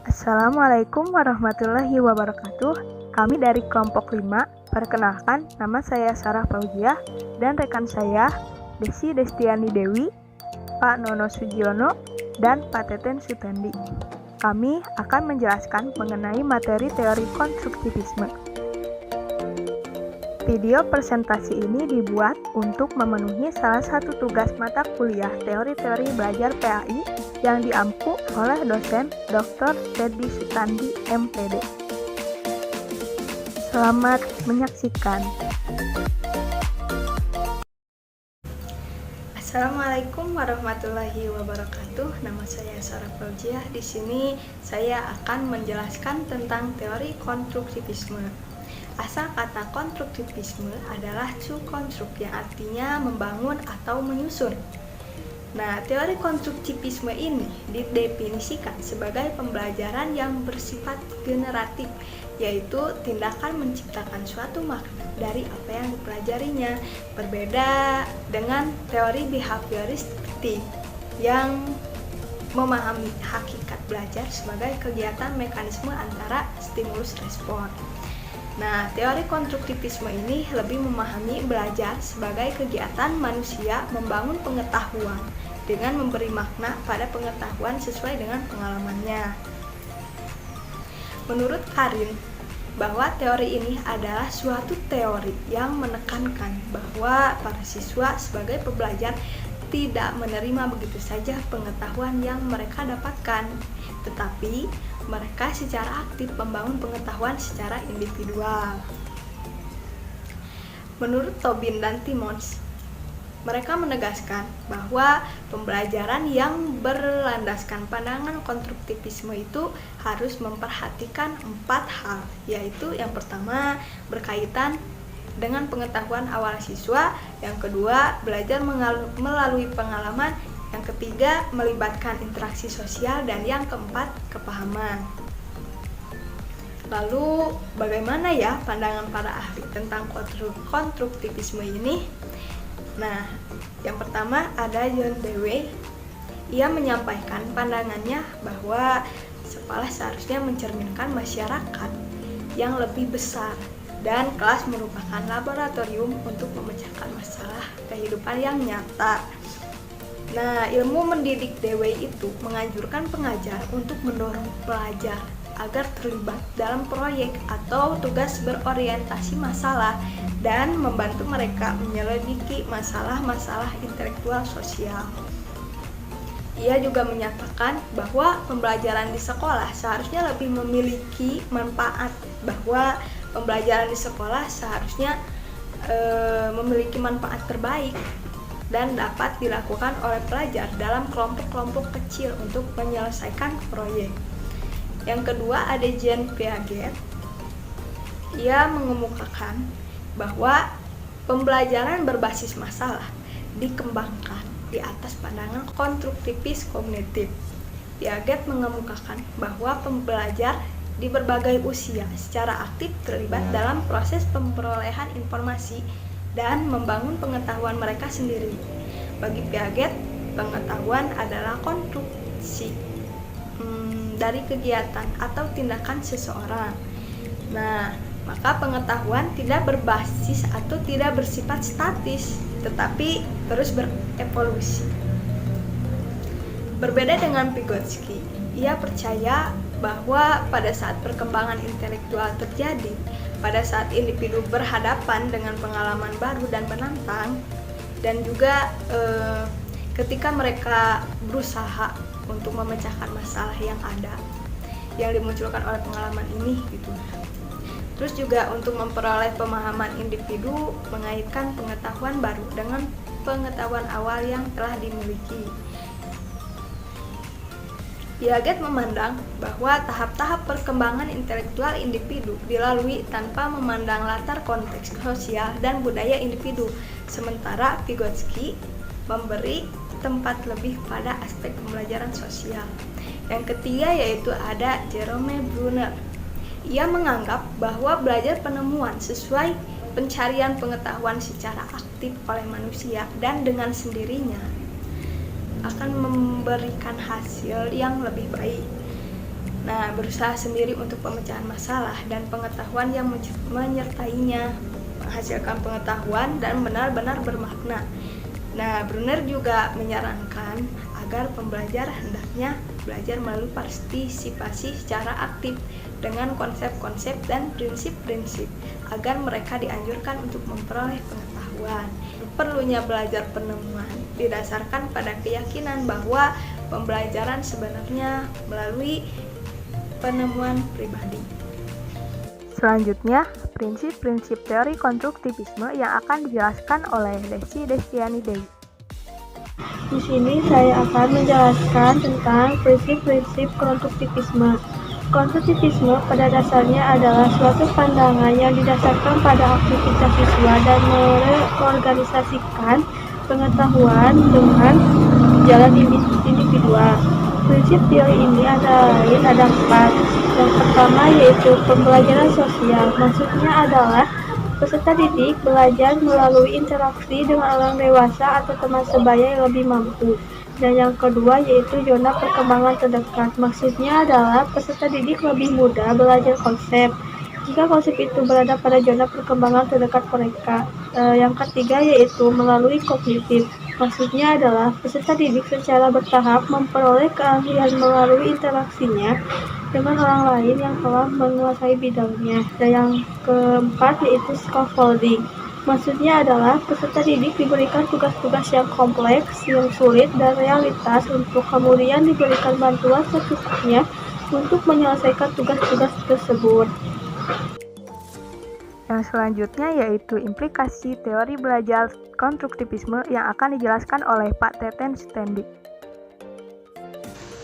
Assalamualaikum warahmatullahi wabarakatuh. Kami dari kelompok 5. Perkenalkan, nama saya Sarah Fauziah dan rekan saya Desi Destiani Dewi, Pak Nono Sugiono, dan Pak Teten Sutendi. Kami akan menjelaskan mengenai materi teori konstruktivisme. Video presentasi ini dibuat untuk memenuhi salah satu tugas mata kuliah teori-teori belajar PAI yang diampu oleh dosen Dr. Teddy Sutandi, MPD. Selamat menyaksikan. Assalamualaikum warahmatullahi wabarakatuh. Nama saya Sarah Fauziah. Di sini saya akan menjelaskan tentang teori konstruktivisme. Asal kata konstruktivisme adalah to construct, yang artinya membangun atau menyusun. Nah, teori konstruktivisme ini didefinisikan sebagai pembelajaran yang bersifat generatif, yaitu tindakan menciptakan suatu makna dari apa yang dipelajarinya, berbeda dengan teori behavioristik yang memahami hakikat belajar sebagai kegiatan mekanisme antara stimulus respon. Nah, teori konstruktivisme ini lebih memahami belajar sebagai kegiatan manusia membangun pengetahuan dengan memberi makna pada pengetahuan sesuai dengan pengalamannya. Menurut Karin, bahwa teori ini adalah suatu teori yang menekankan bahwa para siswa sebagai pembelajar tidak menerima begitu saja pengetahuan yang mereka dapatkan, tetapi mereka secara aktif membangun pengetahuan secara individual. Menurut Tobin dan Timmons, mereka menegaskan bahwa pembelajaran yang berlandaskan pandangan konstruktivisme itu harus memperhatikan 4 hal, yaitu yang pertama berkaitan dengan pengetahuan awal siswa, yang kedua belajar melalui pengalaman, yang ketiga melibatkan interaksi sosial, dan yang keempat kepahaman. Lalu bagaimana ya pandangan para ahli tentang konstruktivisme ini? Nah, yang pertama ada John Dewey. Ia menyampaikan pandangannya bahwa sekolah seharusnya mencerminkan masyarakat yang lebih besar, dan kelas merupakan laboratorium untuk memecahkan masalah kehidupan yang nyata. Nah, ilmu mendidik Dewey itu menganjurkan pengajar untuk mendorong pelajar agar terlibat dalam proyek atau tugas berorientasi masalah dan membantu mereka menyelidiki masalah-masalah intelektual sosial. Ia juga menyatakan bahwa pembelajaran di sekolah seharusnya lebih memiliki manfaat, bahwa pembelajaran di sekolah seharusnya memiliki manfaat terbaik dan dapat dilakukan oleh pelajar dalam kelompok-kelompok kecil untuk menyelesaikan proyek. Yang kedua ada Jean Piaget. Ia mengemukakan bahwa pembelajaran berbasis masalah dikembangkan di atas pandangan konstruktivis kognitif. Piaget mengemukakan bahwa pembelajar di berbagai usia secara aktif terlibat dalam proses perolehan informasi dan membangun pengetahuan mereka sendiri. Bagi Piaget, pengetahuan adalah konstruksi dari kegiatan atau tindakan seseorang. Nah, maka pengetahuan tidak berbasis atau tidak bersifat statis, tetapi terus berevolusi. Berbeda dengan Vygotsky, ia percaya bahwa pada saat perkembangan intelektual terjadi, pada saat individu berhadapan dengan pengalaman baru dan menantang, dan juga ketika mereka berusaha untuk memecahkan masalah yang ada, yang dimunculkan oleh pengalaman ini gitu. Terus juga untuk memperoleh pemahaman individu mengaitkan pengetahuan baru dengan pengetahuan awal yang telah dimiliki. Piaget memandang bahwa tahap-tahap perkembangan intelektual individu dilalui tanpa memandang latar konteks sosial dan budaya individu, sementara Vygotsky memberi tempat lebih pada aspek pembelajaran sosial. Yang ketiga yaitu ada Jerome Bruner. Ia menganggap bahwa belajar penemuan sesuai pencarian pengetahuan secara aktif oleh manusia dan dengan sendirinya akan memberikan hasil yang lebih baik. Nah, berusaha sendiri untuk pemecahan masalah dan pengetahuan yang menyertainya menghasilkan pengetahuan dan benar-benar bermakna. Nah, Brunner juga menyarankan agar pembelajar hendaknya belajar melalui partisipasi secara aktif dengan konsep-konsep dan prinsip-prinsip agar mereka dianjurkan untuk memperoleh pengetahuan. Perlunya belajar penemuan didasarkan pada keyakinan bahwa pembelajaran sebenarnya melalui penemuan pribadi. Selanjutnya, prinsip-prinsip teori konstruktivisme yang akan dijelaskan oleh Desi Destiani Dewi. Di sini saya akan menjelaskan tentang prinsip-prinsip konstruktivisme. Konstruktivisme pada dasarnya adalah suatu pandangan yang didasarkan pada aktivitas siswa dan mereorganisasikan pengetahuan dengan jalan individual. Prinsip teori ini ada 4. Yang pertama yaitu pembelajaran sosial. Maksudnya adalah peserta didik belajar melalui interaksi dengan orang dewasa atau teman sebaya yang lebih mampu. Dan yang kedua yaitu zona perkembangan terdekat. Maksudnya adalah peserta didik lebih mudah belajar konsep jika konsep itu berada pada zona perkembangan terdekat mereka. Yang ketiga yaitu melalui kognitif. Maksudnya adalah peserta didik secara bertahap memperoleh keahlian melalui interaksinya dengan orang lain yang telah menguasai bidangnya. Dan yang keempat yaitu scaffolding. Maksudnya adalah peserta didik diberikan tugas-tugas yang kompleks, yang sulit, dan realitas untuk kemudian diberikan bantuan secukupnya untuk menyelesaikan tugas-tugas tersebut. Yang selanjutnya yaitu implikasi teori belajar konstruktivisme yang akan dijelaskan oleh Pak Teten Stendik.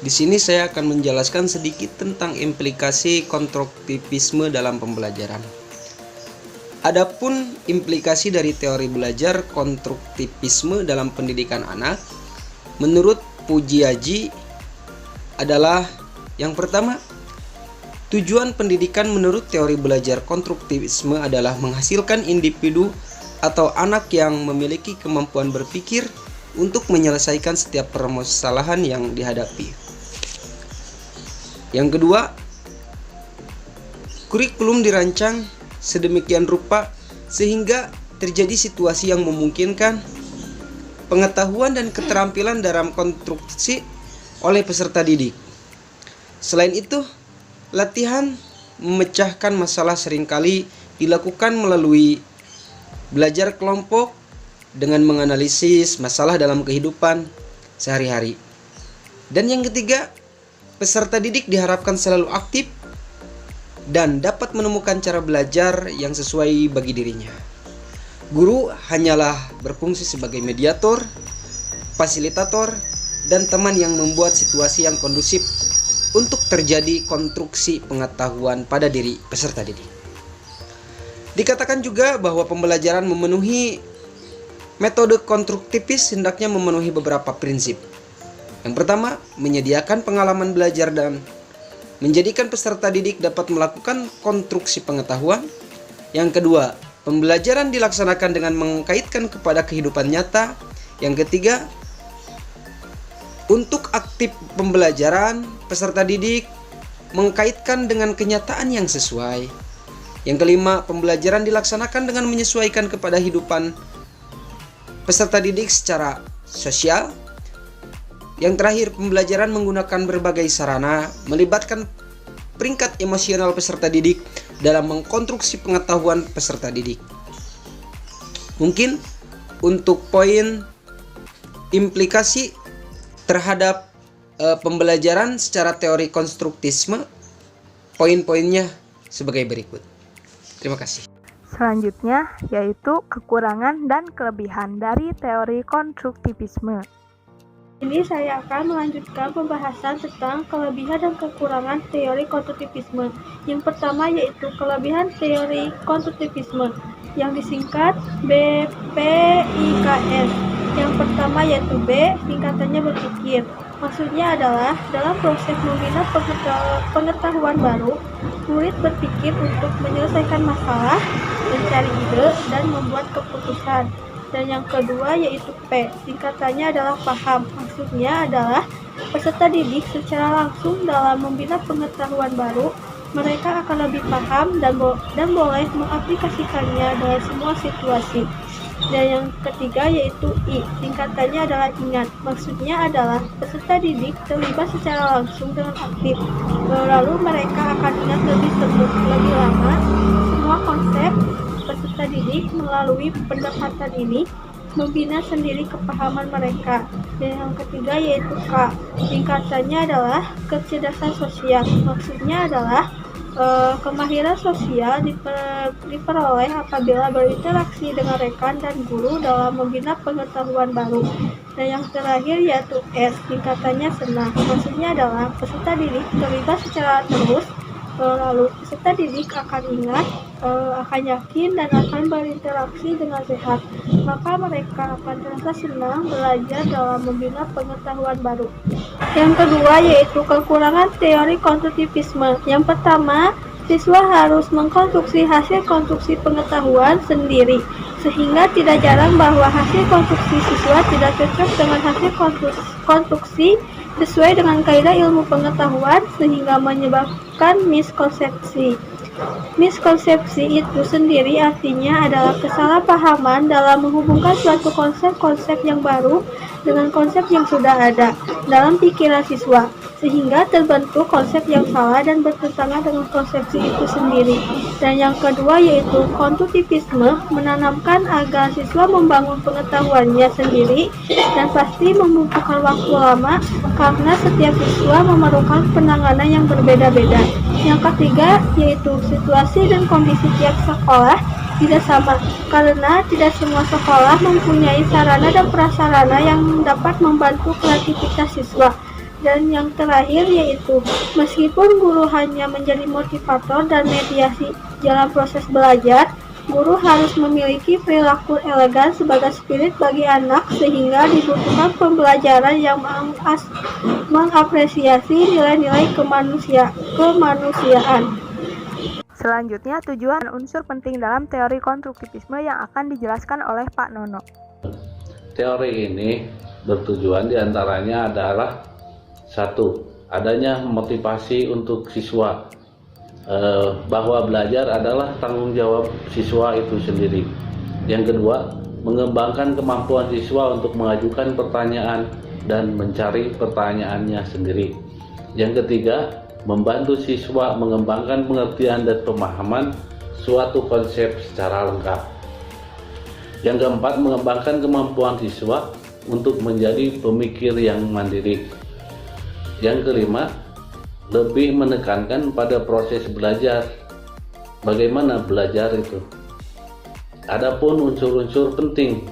Di sini saya akan menjelaskan sedikit tentang implikasi konstruktivisme dalam pembelajaran. Adapun implikasi dari teori belajar konstruktivisme dalam pendidikan anak, menurut Pujiaji adalah yang pertama, tujuan pendidikan menurut teori belajar konstruktivisme adalah menghasilkan individu atau anak yang memiliki kemampuan berpikir untuk menyelesaikan setiap permasalahan yang dihadapi. Yang kedua, kurikulum dirancang sedemikian rupa sehingga terjadi situasi yang memungkinkan pengetahuan dan keterampilan dalam konstruksi oleh peserta didik. Selain itu, latihan memecahkan masalah seringkali dilakukan melalui belajar kelompok dengan menganalisis masalah dalam kehidupan sehari-hari. Dan yang ketiga, peserta didik diharapkan selalu aktif dan dapat menemukan cara belajar yang sesuai bagi dirinya. Guru hanyalah berfungsi sebagai mediator, fasilitator, dan teman yang membuat situasi yang kondusif untuk terjadi konstruksi pengetahuan pada diri peserta didik. Dikatakan juga bahwa pembelajaran memenuhi metode konstruktivis hendaknya memenuhi beberapa prinsip. Yang pertama, menyediakan pengalaman belajar dan menjadikan peserta didik dapat melakukan konstruksi pengetahuan. Yang kedua, pembelajaran dilaksanakan dengan mengkaitkan kepada kehidupan nyata. Yang ketiga, untuk aktif pembelajaran, peserta didik mengkaitkan dengan kenyataan yang sesuai. Yang kelima, pembelajaran dilaksanakan dengan menyesuaikan kepada kehidupan peserta didik secara sosial. Yang terakhir, pembelajaran menggunakan berbagai sarana, melibatkan peringkat emosional peserta didik dalam mengkonstruksi pengetahuan peserta didik. Mungkin untuk poin implikasi terhadap pembelajaran secara teori konstruktivisme, poin-poinnya sebagai berikut. Terima kasih. Selanjutnya yaitu kekurangan dan kelebihan dari teori konstruktivisme. Ini saya akan melanjutkan pembahasan tentang kelebihan dan kekurangan teori konstruktivisme. Yang pertama yaitu kelebihan teori konstruktivisme yang disingkat BPIKS. Yang pertama yaitu B, singkatannya berpikir. Maksudnya adalah dalam proses membina pengetahuan baru, murid berpikir untuk menyelesaikan masalah, mencari ide, dan membuat keputusan. Dan yang kedua yaitu P, singkatannya adalah paham. Maksudnya adalah peserta didik secara langsung dalam membina pengetahuan baru, mereka akan lebih paham dan boleh mengaplikasikannya dalam semua situasi. Dan yang ketiga yaitu I, singkatannya adalah ingat. Maksudnya adalah peserta didik terlibat secara langsung dengan aktif, lalu mereka akan ingat lebih lama semua konsep. Peserta didik melalui pendekatan ini membina sendiri kepahaman mereka. Dan yang ketiga yaitu K, singkatannya adalah kecerdasan sosial. Maksudnya adalah kemahiran sosial diperoleh apabila berinteraksi dengan rekan dan guru dalam membina pengetahuan baru. Dan yang terakhir yaitu S, singkatannya senang. Maksudnya adalah peserta didik terlibat secara terus, lalu peserta didik akan ingat, akan yakin, dan akan berinteraksi dengan sehat. Maka mereka akan terasa senang belajar dalam membina pengetahuan baru. Yang kedua yaitu kekurangan teori konstruktivisme. Yang pertama, siswa harus mengkonstruksi hasil konstruksi pengetahuan sendiri, sehingga tidak jarang bahwa hasil konstruksi siswa tidak cocok dengan hasil konstruksi sesuai dengan kaidah ilmu pengetahuan, sehingga menyebabkan miskonsepsi. Miskonsepsi itu sendiri artinya adalah kesalahpahaman dalam menghubungkan suatu konsep-konsep yang baru dengan konsep yang sudah ada dalam pikiran siswa, sehingga terbentuk konsep yang salah dan bertentangan dengan konsepsi itu sendiri. Dan yang kedua yaitu konstruktivisme, menanamkan agar siswa membangun pengetahuannya sendiri dan pasti membutuhkan waktu lama karena setiap siswa memerlukan penanganan yang berbeda-beda. Yang ketiga yaitu situasi dan kondisi tiap sekolah tidak sama, karena tidak semua sekolah mempunyai sarana dan prasarana yang dapat membantu kreativitas siswa. Dan yang terakhir yaitu meskipun guru hanya menjadi motivator dan mediasi dalam proses belajar, guru harus memiliki perilaku elegan sebagai spirit bagi anak, sehingga dibutuhkan pembelajaran yang mengapresiasi nilai-nilai kemanusiaan. Selanjutnya, tujuan dan unsur penting dalam teori konstruktivisme yang akan dijelaskan oleh Pak Nono. Teori ini bertujuan diantaranya adalah satu, adanya motivasi untuk siswa, bahwa belajar adalah tanggung jawab siswa itu sendiri. Yang kedua, mengembangkan kemampuan siswa untuk mengajukan pertanyaan dan mencari pertanyaannya sendiri. Yang ketiga, membantu siswa mengembangkan pengertian dan pemahaman suatu konsep secara lengkap. Yang keempat, mengembangkan kemampuan siswa untuk menjadi pemikir yang mandiri. Yang kelima, lebih menekankan pada proses belajar. Bagaimana belajar itu? Adapun unsur-unsur penting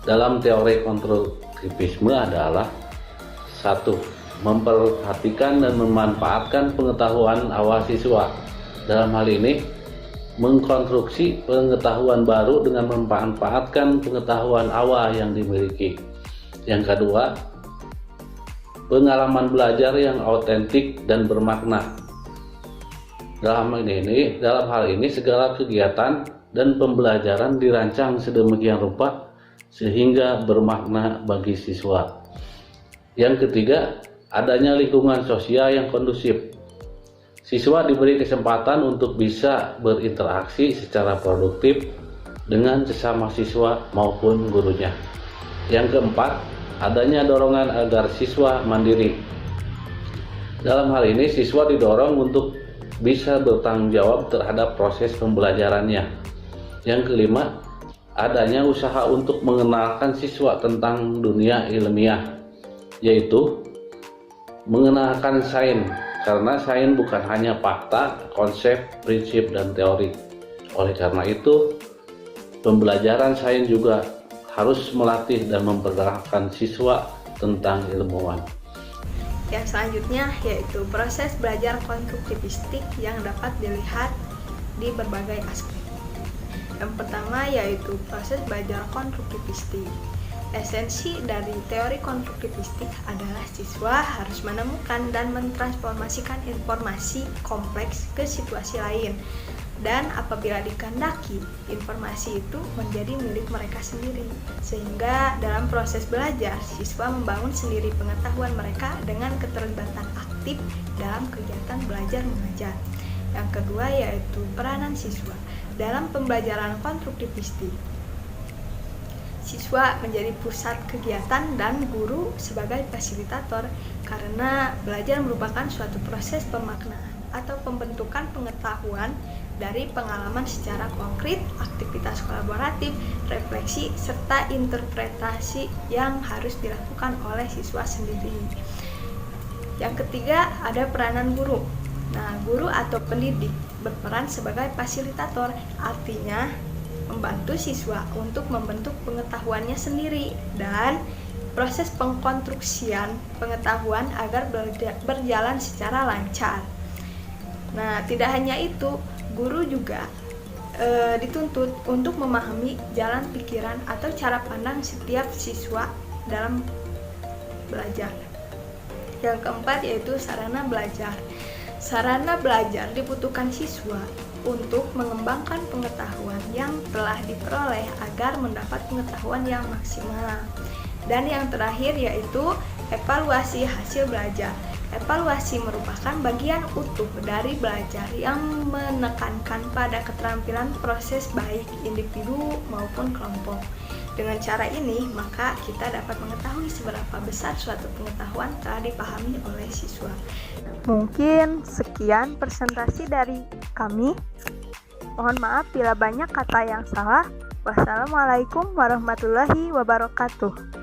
dalam teori konstruktivisme adalah satu, memperhatikan dan memanfaatkan pengetahuan awal siswa. Dalam hal ini, mengkonstruksi pengetahuan baru dengan memanfaatkan pengetahuan awal yang dimiliki. Yang kedua, pengalaman belajar yang autentik dan bermakna. Dalam hal ini segala kegiatan dan pembelajaran dirancang sedemikian rupa sehingga bermakna bagi siswa. Yang ketiga, adanya lingkungan sosial yang kondusif. Siswa diberi kesempatan untuk bisa berinteraksi secara produktif dengan sesama siswa maupun gurunya. Yang keempat, adanya dorongan agar siswa mandiri. Dalam hal ini, siswa didorong untuk bisa bertanggung jawab terhadap proses pembelajarannya. Yang kelima, adanya usaha untuk mengenalkan siswa tentang dunia ilmiah, yaitu mengenalkan sains, karena sains bukan hanya fakta, konsep, prinsip, dan teori. Oleh karena itu, pembelajaran sains juga harus melatih dan memperkenalkan siswa tentang ilmuwan. Yang selanjutnya yaitu proses belajar konstruktivistik yang dapat dilihat di berbagai aspek. Yang pertama yaitu proses belajar konstruktivistik. Esensi dari teori konstruktivistik adalah siswa harus menemukan dan mentransformasikan informasi kompleks ke situasi lain. Dan apabila dikehendaki, informasi itu menjadi milik mereka sendiri. Sehingga dalam proses belajar, siswa membangun sendiri pengetahuan mereka dengan keterlibatan aktif dalam kegiatan belajar mengajar. Yang kedua yaitu peranan siswa dalam pembelajaran konstruktivistik. Siswa menjadi pusat kegiatan dan guru sebagai fasilitator karena belajar merupakan suatu proses pemaknaan atau pembentukan pengetahuan dari pengalaman secara konkret, aktivitas kolaboratif, refleksi, serta interpretasi yang harus dilakukan oleh siswa sendiri. Yang ketiga ada peranan guru. Nah, guru atau pendidik berperan sebagai fasilitator, artinya membantu siswa untuk membentuk pengetahuannya sendiri dan proses pengkonstruksian pengetahuan agar berjalan secara lancar. Nah, tidak hanya itu, guru juga dituntut untuk memahami jalan pikiran atau cara pandang setiap siswa dalam belajar. Yang keempat yaitu sarana belajar. Sarana belajar dibutuhkan siswa untuk mengembangkan pengetahuan yang telah diperoleh agar mendapat pengetahuan yang maksimal. Dan yang terakhir yaitu evaluasi hasil belajar. Evaluasi merupakan bagian utuh dari belajar yang menekankan pada keterampilan proses baik individu maupun kelompok. Dengan cara ini, maka kita dapat mengetahui seberapa besar suatu pengetahuan telah dipahami oleh siswa. Mungkin sekian presentasi dari kami. Mohon maaf bila banyak kata yang salah. Wassalamualaikum warahmatullahi wabarakatuh.